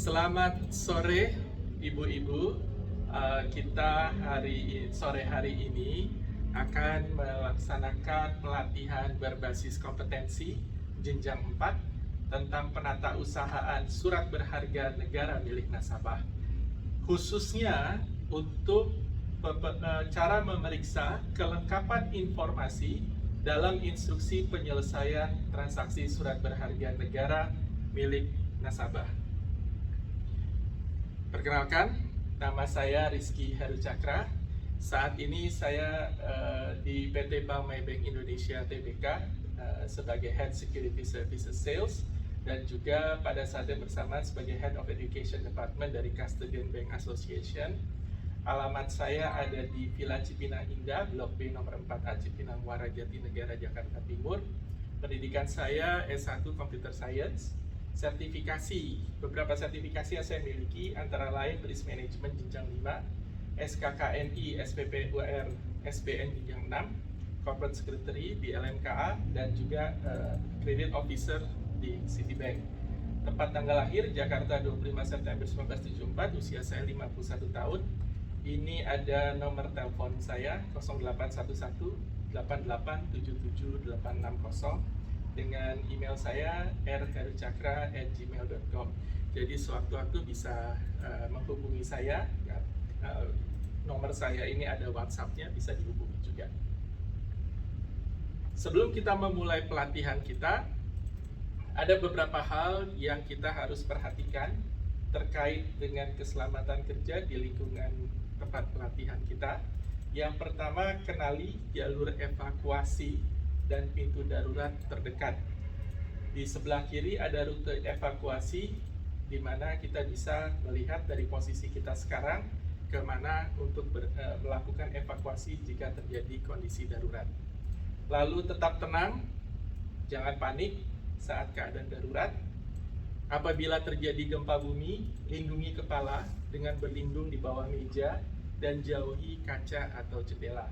Selamat sore, ibu-ibu. Kita sore hari ini akan melaksanakan pelatihan berbasis kompetensi jenjang 4 tentang penatausahaan surat berharga negara milik nasabah. Khususnya untuk cara memeriksa kelengkapan informasi dalam instruksi penyelesaian transaksi surat berharga negara milik nasabah. Perkenalkan, nama saya Rizky Heru Cakra. Saat ini saya di PT Bank Maybank Indonesia Tbk sebagai Head Security Services Sales dan juga pada saat yang bersamaan sebagai Head of Education Department dari Custodian Bank Association. Alamat saya ada di Villa Cipinang Indah, Blok B nomor 4A Cipinang Muara Jatinegara, Jakarta Timur. Pendidikan saya S1 Computer Science. Beberapa sertifikasi yang saya miliki antara lain Risk Management jenjang 5, SKKNI, SPPUR, SBN jenjang 6, Corporate Secretary di LMKA, dan juga Credit Officer di Citibank. Tempat tanggal lahir Jakarta 25 September 1974, usia saya 51 tahun. Ini ada nomor telepon saya 0811 8877 dengan email saya rherucakra@gmail.com. Jadi sewaktu-waktu bisa menghubungi saya. Nomor saya ini ada WhatsApp-nya, bisa dihubungi juga. Sebelum kita memulai pelatihan kita, ada beberapa hal yang kita harus perhatikan terkait dengan keselamatan kerja di lingkungan tempat pelatihan kita. Yang pertama, kenali jalur evakuasi dan pintu darurat terdekat. Di sebelah kiri ada rute evakuasi, di mana kita bisa melihat dari posisi kita sekarang ke mana untuk melakukan evakuasi jika terjadi kondisi darurat. Lalu tetap tenang, jangan panik saat keadaan darurat. Apabila terjadi gempa bumi, lindungi kepala dengan berlindung di bawah meja dan jauhi kaca atau jendela.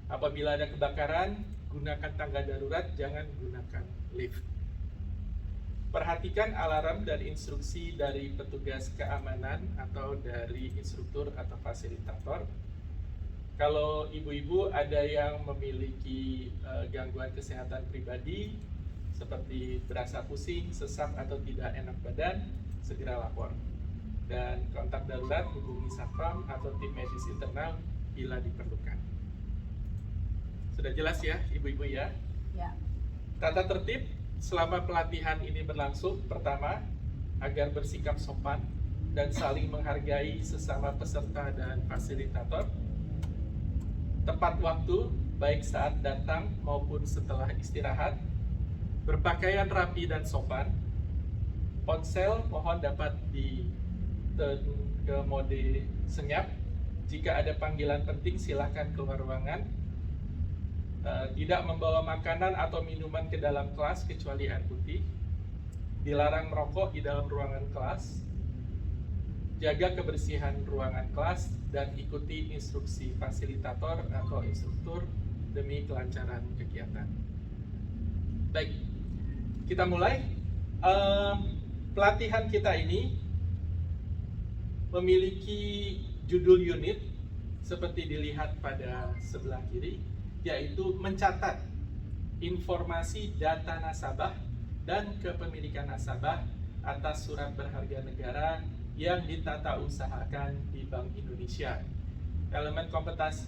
Apabila ada kebakaran, gunakan tangga darurat, jangan gunakan lift. Perhatikan alarm dan instruksi dari petugas keamanan atau dari instruktur atau fasilitator. Kalau ibu-ibu ada yang memiliki gangguan kesehatan pribadi, seperti berasa pusing, sesak, atau tidak enak badan, segera lapor. Dan kontak darurat hubungi satpam atau tim medis internal bila diperlukan. Sudah jelas ya, ibu-ibu ya? Ya. Tata tertib selama pelatihan ini berlangsung. Pertama, agar bersikap sopan dan saling menghargai sesama peserta dan fasilitator. Tepat waktu, baik saat datang maupun setelah istirahat. Berpakaian rapi dan sopan. Ponsel mohon dapat di-turn ke mode senyap. Jika ada panggilan penting, silakan keluar ruangan. Tidak membawa makanan atau minuman ke dalam kelas kecuali air putih. Dilarang merokok di dalam ruangan kelas. Jaga kebersihan ruangan kelas dan ikuti instruksi fasilitator atau instruktur demi kelancaran kegiatan. Baik, kita mulai. Pelatihan kita ini memiliki judul unit seperti dilihat pada sebelah kiri, yaitu mencatat informasi data nasabah dan kepemilikan nasabah atas surat berharga negara yang ditata usahakan di Bank Indonesia. Elemen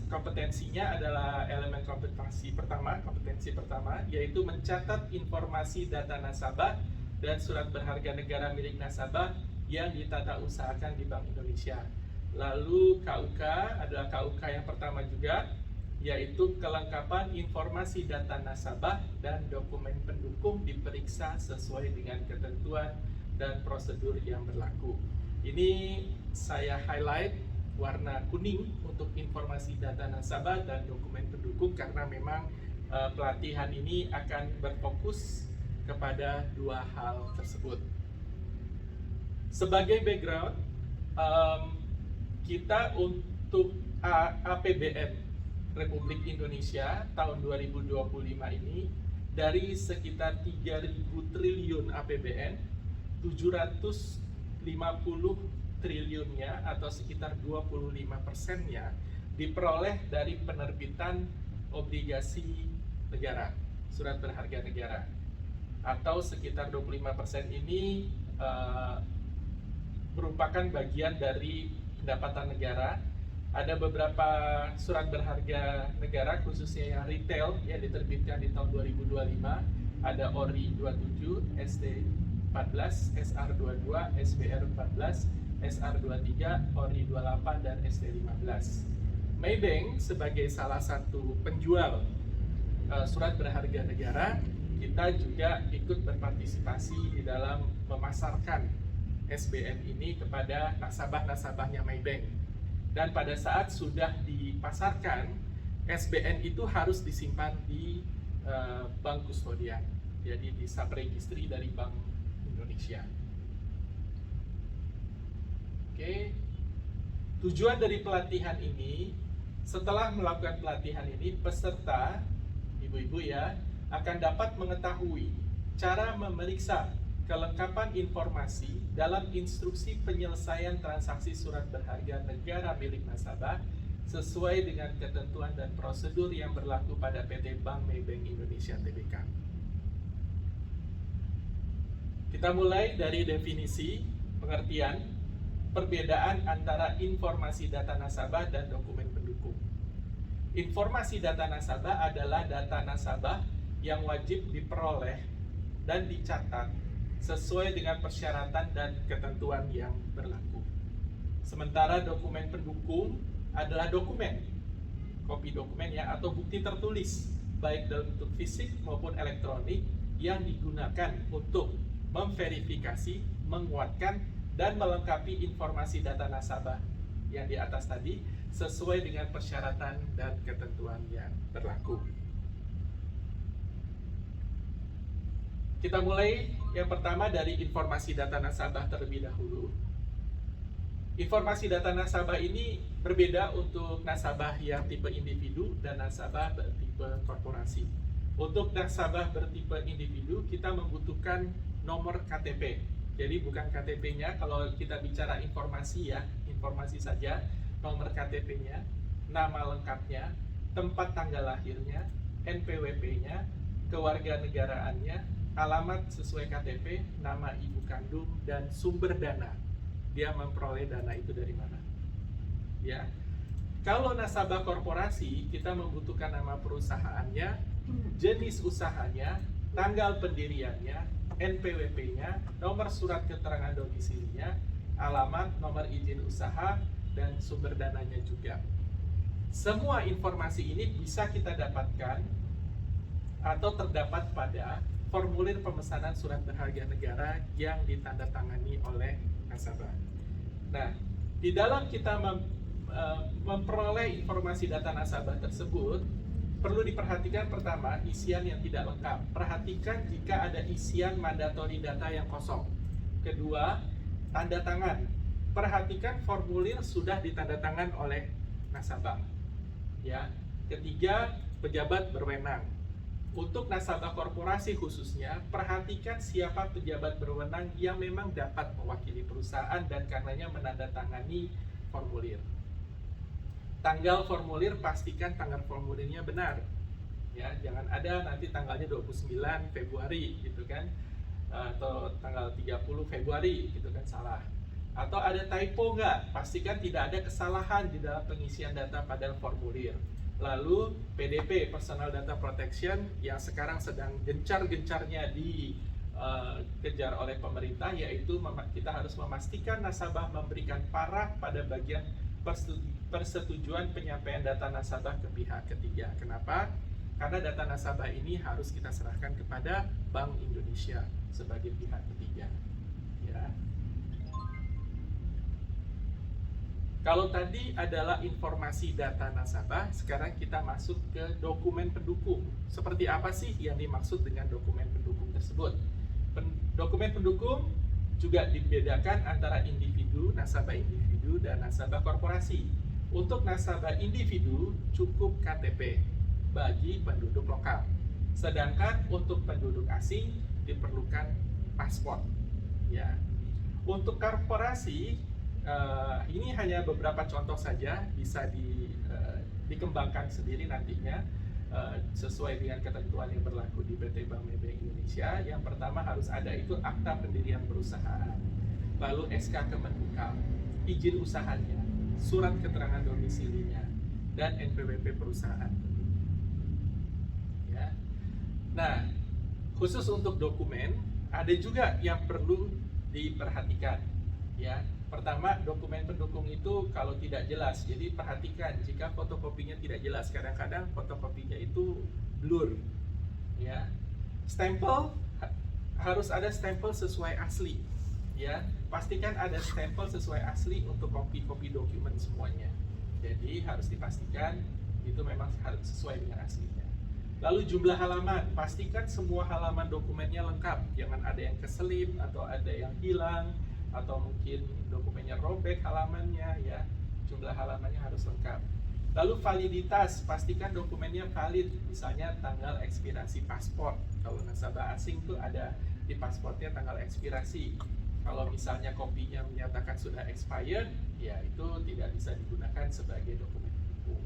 kompetensinya adalah elemen kompetensi pertama, yaitu mencatat informasi data nasabah dan surat berharga negara milik nasabah yang ditata usahakan di Bank Indonesia. Lalu KUK adalah KUK yang pertama juga, yaitu kelengkapan informasi data nasabah dan dokumen pendukung diperiksa sesuai dengan ketentuan dan prosedur yang berlaku. Ini saya highlight warna kuning untuk informasi data nasabah dan dokumen pendukung karena memang pelatihan ini akan berfokus kepada dua hal tersebut. Sebagai background, kita untuk APBN Republik Indonesia tahun 2025 ini dari sekitar 3.000 triliun APBN, 750 50 triliunnya atau sekitar 25%-nya diperoleh dari penerbitan obligasi negara, surat berharga negara. Atau sekitar 25% ini merupakan bagian dari pendapatan negara. Ada beberapa surat berharga negara khususnya yang retail yang diterbitkan di tahun 2025. Ada ORI 27, SD 14, SR 22, SBR 14, SR 23, ORI 28, dan SD 15. Maybank sebagai salah satu penjual surat berharga negara, kita juga ikut berpartisipasi di dalam memasarkan SBN ini kepada nasabah-nasabahnya Maybank. Dan pada saat sudah dipasarkan, SBN itu harus disimpan di bank kustodian, jadi di subregistry dari Bank Indonesia. Oke, tujuan dari pelatihan ini, setelah melakukan pelatihan ini, peserta, ibu-ibu ya, akan dapat mengetahui cara memeriksa kelengkapan informasi dalam instruksi penyelesaian transaksi surat berharga negara milik nasabah sesuai dengan ketentuan dan prosedur yang berlaku pada PT Bank Maybank Indonesia Tbk. Kita mulai dari definisi, pengertian, perbedaan antara informasi data nasabah dan dokumen pendukung. Informasi data nasabah adalah data nasabah yang wajib diperoleh dan dicatat sesuai dengan persyaratan dan ketentuan yang berlaku. Sementara dokumen pendukung adalah dokumen, kopi dokumen ya, atau bukti tertulis, baik dalam bentuk fisik maupun elektronik, yang digunakan untuk memverifikasi, menguatkan, dan melengkapi informasi data nasabah yang di atas tadi sesuai dengan persyaratan dan ketentuan yang berlaku. Kita mulai yang pertama dari informasi data nasabah terlebih dahulu. Informasi data nasabah ini berbeda untuk nasabah yang tipe individu dan nasabah bertipe korporasi. Untuk nasabah bertipe individu, kita membutuhkan nomor KTP. Jadi bukan KTP-nya, kalau kita bicara informasi ya, informasi saja, nomor KTP-nya, nama lengkapnya, tempat tanggal lahirnya, NPWP-nya, kewarganegaraannya, alamat sesuai KTP, nama ibu kandung, dan sumber dana. Dia memperoleh dana itu dari mana? Ya. Kalau nasabah korporasi, kita membutuhkan nama perusahaannya, jenis usahanya, tanggal pendiriannya, NPWP-nya, nomor surat keterangan domisilinya, alamat, nomor izin usaha, dan sumber dananya juga. Semua informasi ini bisa kita dapatkan atau terdapat pada formulir pemesanan surat berharga negara yang ditandatangani oleh nasabah. Nah, di dalam kita memperoleh informasi data nasabah tersebut, perlu diperhatikan pertama, isian yang tidak lengkap. Perhatikan jika ada isian mandatori data yang kosong. Kedua, tanda tangan. Perhatikan formulir sudah ditandatangan oleh nasabah. Ya. Ketiga, pejabat berwenang. Untuk nasabah korporasi khususnya, perhatikan siapa pejabat berwenang yang memang dapat mewakili perusahaan dan karenanya menandatangani formulir. Tanggal formulir, pastikan tanggal formulirnya benar. Ya, jangan ada nanti tanggalnya 29 Februari gitu kan, atau tanggal 30 Februari gitu kan, salah. Atau ada typo nggak? Pastikan tidak ada kesalahan di dalam pengisian data pada formulir. Lalu PDP, Personal Data Protection, yang sekarang sedang gencar-gencarnya dikejar oleh pemerintah, yaitu kita harus memastikan nasabah memberikan parah pada bagian persetujuan penyampaian data nasabah ke pihak ketiga. Kenapa? Karena data nasabah ini harus kita serahkan kepada Bank Indonesia sebagai pihak ketiga. Ya. Kalau tadi adalah informasi data nasabah, sekarang kita masuk ke dokumen pendukung. Seperti apa sih yang dimaksud dengan dokumen pendukung tersebut? Dokumen pendukung juga dibedakan antara individu, nasabah individu, dan nasabah korporasi. Untuk nasabah individu cukup KTP bagi penduduk lokal. Sedangkan untuk penduduk asing diperlukan paspor. Ya. Untuk korporasi, ini hanya beberapa contoh saja, bisa dikembangkan sendiri nantinya sesuai dengan ketentuan yang berlaku di PT Bank Maybank Indonesia. Yang pertama harus ada itu akta pendirian perusahaan, lalu SK Kemenkumham, izin usahanya, surat keterangan domisilinya, dan NPWP perusahaan. Ya. Nah, khusus untuk dokumen ada juga yang perlu diperhatikan. Ya, pertama dokumen pendukung itu kalau tidak jelas, jadi perhatikan jika fotokopinya tidak jelas. Kadang-kadang fotokopinya itu blur. Ya, stempel harus ada stempel sesuai asli. Ya, pastikan ada stempel sesuai asli untuk kopi-kopi dokumen semuanya. Jadi harus dipastikan itu memang harus sesuai dengan aslinya. Lalu jumlah halaman, pastikan semua halaman dokumennya lengkap, jangan ada yang keselip atau ada yang hilang atau mungkin dokumennya robek halamannya, ya. Jumlah halamannya harus lengkap. Lalu validitas, pastikan dokumennya valid, misalnya tanggal ekspirasi paspor. Kalau nasabah asing tuh ada di pasportnya tanggal ekspirasi. Kalau misalnya kopinya menyatakan sudah expired, ya itu tidak bisa digunakan sebagai dokumen pendukung.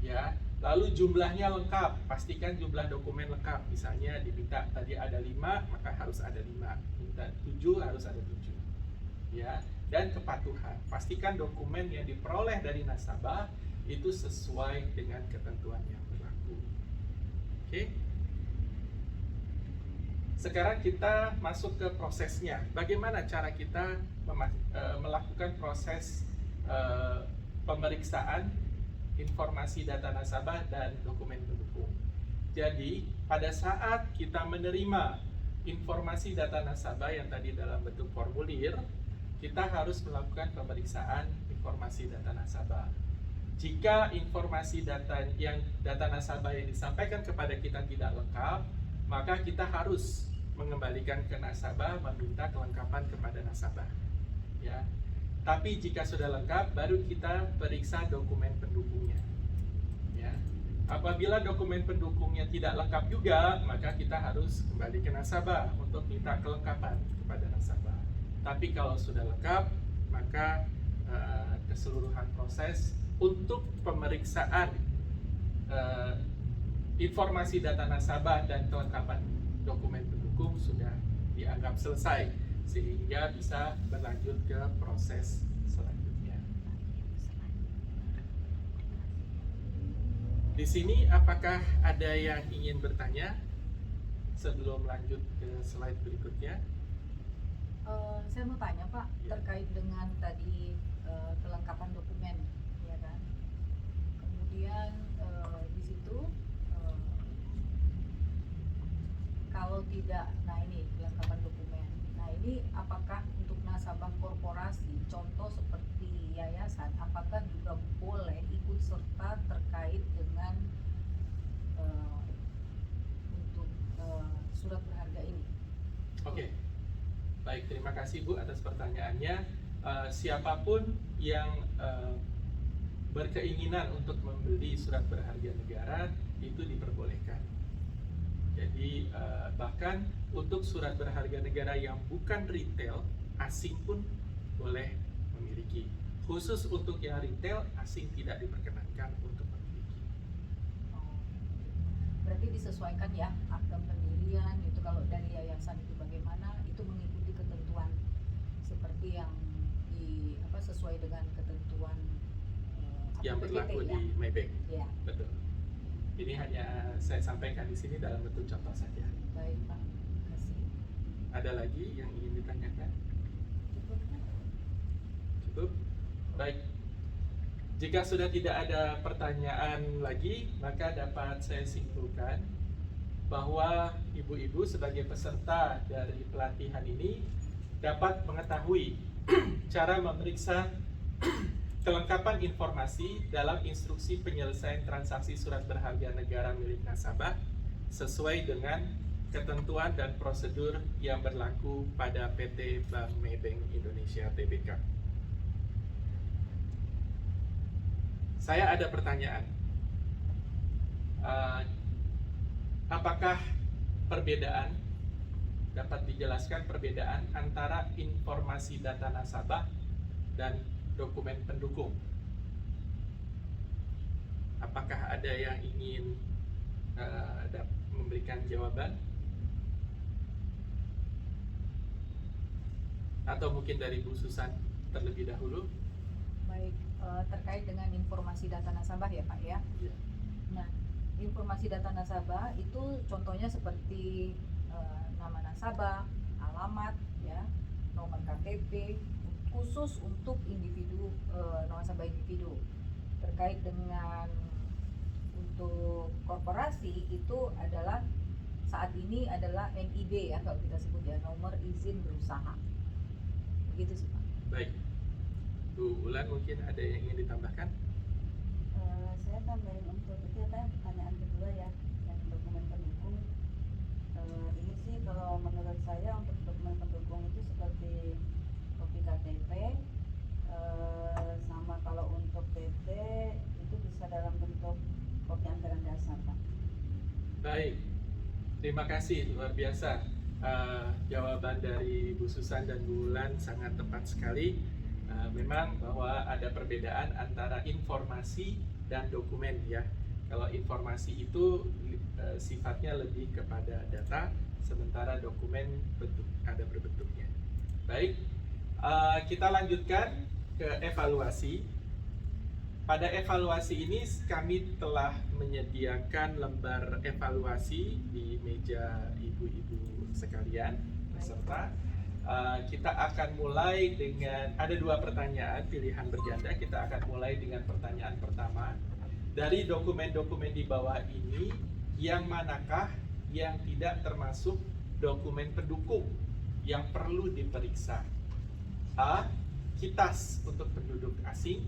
Ya, lalu jumlahnya lengkap, pastikan jumlah dokumen lengkap. Misalnya diminta tadi ada 5, maka harus ada 5. Minta 7, harus ada 7. Ya, dan kepatuhan. Pastikan dokumen yang diperoleh dari nasabah itu sesuai dengan ketentuan yang berlaku. Oke. Sekarang kita masuk ke prosesnya. Bagaimana cara kita melakukan proses pemeriksaan informasi data nasabah dan dokumen pendukung. Jadi, pada saat kita menerima informasi data nasabah yang tadi dalam bentuk formulir, kita harus melakukan pemeriksaan informasi data nasabah. Jika informasi data nasabah yang disampaikan kepada kita tidak lengkap, maka kita harus mengembalikan ke nasabah, meminta kelengkapan kepada nasabah. Ya. Tapi jika sudah lengkap, baru kita periksa dokumen pendukungnya. Ya. Apabila dokumen pendukungnya tidak lengkap juga, maka kita harus kembali ke nasabah untuk minta kelengkapan kepada nasabah. Tapi kalau sudah lengkap, maka keseluruhan proses untuk pemeriksaan informasi data nasabah dan kelengkapan dokumen pendukung sudah dianggap selesai, sehingga bisa berlanjut ke proses selanjutnya. Di sini apakah ada yang ingin bertanya sebelum lanjut ke slide berikutnya? Saya mau tanya Pak, Ya. terkait dengan tadi kelengkapan dokumen, ya kan? Kemudian di situ kalau tidak, nah ini kelengkapan dokumen. Nah ini apakah untuk nasabah korporasi, contoh seperti yayasan, apakah juga boleh ikut serta terkait dengan untuk surat berharga ini? Oke. Baik, terima kasih Bu atas pertanyaannya. Siapapun yang berkeinginan untuk membeli surat berharga negara itu diperbolehkan. Jadi bahkan untuk surat berharga negara yang bukan retail, asing pun boleh memiliki. Khusus untuk yang retail, asing tidak diperkenankan untuk memiliki. Berarti disesuaikan ya akta pendirian itu, kalau dari yayasan itu bagaimana, itu mengikuti ketentuan seperti yang sesuai dengan ketentuan Yang berlaku PPT, di Maybank. ya. Betul. Ini hanya saya sampaikan di sini dalam bentuk contoh saja. Baik Pak, terima kasih. Ada lagi yang ingin ditanyakan? Cukup? Baik. Jika sudah tidak ada pertanyaan lagi, maka dapat saya simpulkan bahwa ibu-ibu sebagai peserta dari pelatihan ini dapat mengetahui cara memeriksa kelengkapan informasi dalam instruksi penyelesaian transaksi surat berharga negara milik nasabah sesuai dengan ketentuan dan prosedur yang berlaku pada PT Bank Maybank Indonesia Tbk. Saya ada pertanyaan. Apakah perbedaan dapat dijelaskan perbedaan antara informasi data nasabah dan dokumen pendukung? Apakah ada yang ingin memberikan jawaban? Atau mungkin dari Bu Susan terlebih dahulu? Baik, terkait dengan informasi data nasabah ya Pak ya. Iya. Nah, informasi data nasabah itu contohnya seperti nama nasabah, alamat, ya, nomor KTP, khusus untuk individu, nasabah individu. Terkait dengan untuk korporasi itu adalah saat ini adalah NIB ya kalau kita sebut ya, nomor izin berusaha. Begitu sih Pak. Baik. Bu Ulan mungkin ada yang ingin ditambahkan? Saya tambahin untuk itu ya, pertanyaan kedua ya, yang dokumen pendukung. Ini sih kalau menurut saya untuk dokumen pendukung itu seperti kopi KTP, sama kalau untuk PT itu bisa dalam bentuk kopi anggaran dasar Pak. Baik, terima kasih, luar biasa. Jawaban dari Bu Susan dan Bu Ulan sangat tepat sekali. Memang bahwa ada perbedaan antara informasi dan dokumen ya. Kalau informasi itu sifatnya lebih kepada data, sementara dokumen ada berbentuknya. Baik, kita lanjutkan ke evaluasi. Pada evaluasi ini kami telah menyediakan lembar evaluasi di meja ibu-ibu sekalian peserta. Kita akan mulai dengan ada 2 pertanyaan pilihan berganda. Kita akan mulai dengan pertanyaan pertama. Dari dokumen-dokumen di bawah ini, yang manakah yang tidak termasuk dokumen pendukung yang perlu diperiksa? A. KITAS untuk penduduk asing.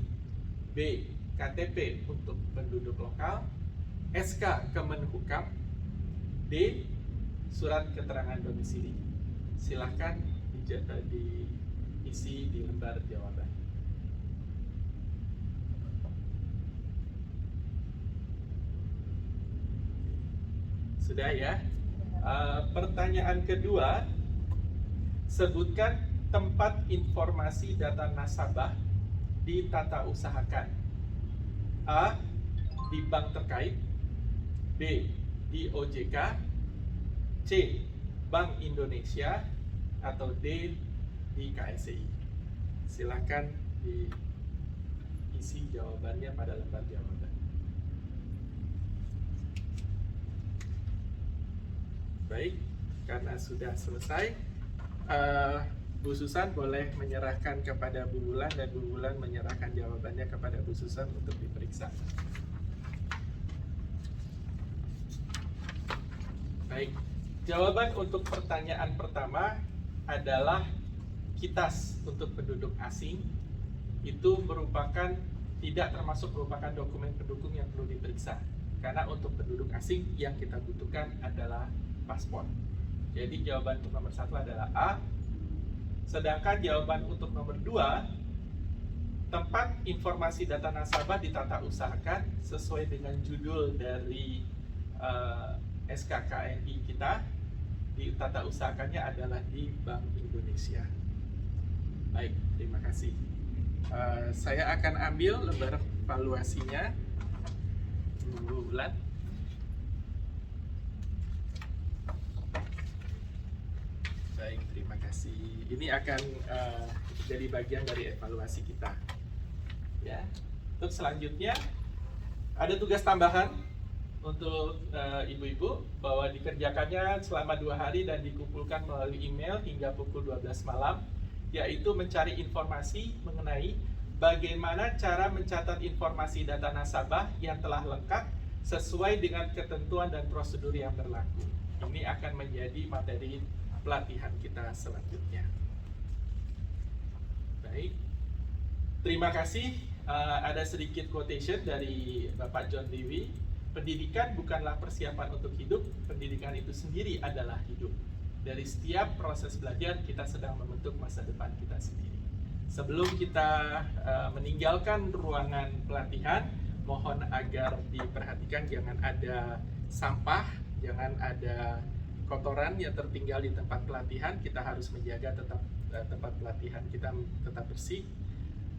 B. KTP untuk penduduk lokal. SK Kemenhukam. D. Surat keterangan domisili. Silahkan diisi di lembar jawaban. Sudah ya? Pertanyaan kedua, sebutkan tempat informasi data nasabah ditata usahakan. A. Di bank terkait. B. Di OJK. C. Bank Indonesia. Atau D. Di KSI. Silakan diisi jawabannya pada lembar jawaban. Baik, karena sudah selesai, Bu Susan boleh menyerahkan kepada Bu Wulan dan Bu Wulan menyerahkan jawabannya kepada Bu Susan untuk diperiksa. Baik, jawaban untuk pertanyaan pertama adalah KITAS untuk penduduk asing itu tidak termasuk merupakan dokumen pendukung yang perlu diperiksa, karena untuk penduduk asing yang kita butuhkan adalah paspor. Jadi jawaban untuk nomor 1 adalah A. Sedangkan jawaban untuk nomor 2, tempat informasi data nasabah ditata usahakan sesuai dengan judul dari SKKNI kita, ditata usahakannya adalah di Bank Indonesia. Baik, terima kasih. Saya akan ambil lembar evaluasinya. Bu Wulan. Baik, terima kasih. Ini akan jadi bagian dari evaluasi kita. Ya. Untuk selanjutnya ada tugas tambahan untuk ibu-ibu bahwa dikerjakannya selama 2 hari dan dikumpulkan melalui email hingga pukul 12 malam, yaitu mencari informasi mengenai bagaimana cara mencatat informasi data nasabah yang telah lengkap sesuai dengan ketentuan dan prosedur yang berlaku. Ini akan menjadi materi pelatihan kita selanjutnya. Baik, terima kasih. Ada sedikit quotation dari Bapak John Dewey. Pendidikan bukanlah persiapan untuk hidup, pendidikan itu sendiri adalah hidup. Dari setiap proses belajar, kita sedang membentuk masa depan kita sendiri. Sebelum kita meninggalkan ruangan pelatihan, mohon agar diperhatikan jangan ada sampah, jangan ada kotoran yang tertinggal di tempat pelatihan, kita harus menjaga tempat pelatihan kita tetap bersih.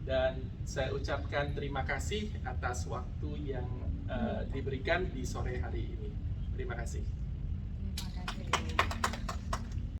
Dan saya ucapkan terima kasih atas waktu yang diberikan di sore hari ini. Terima kasih.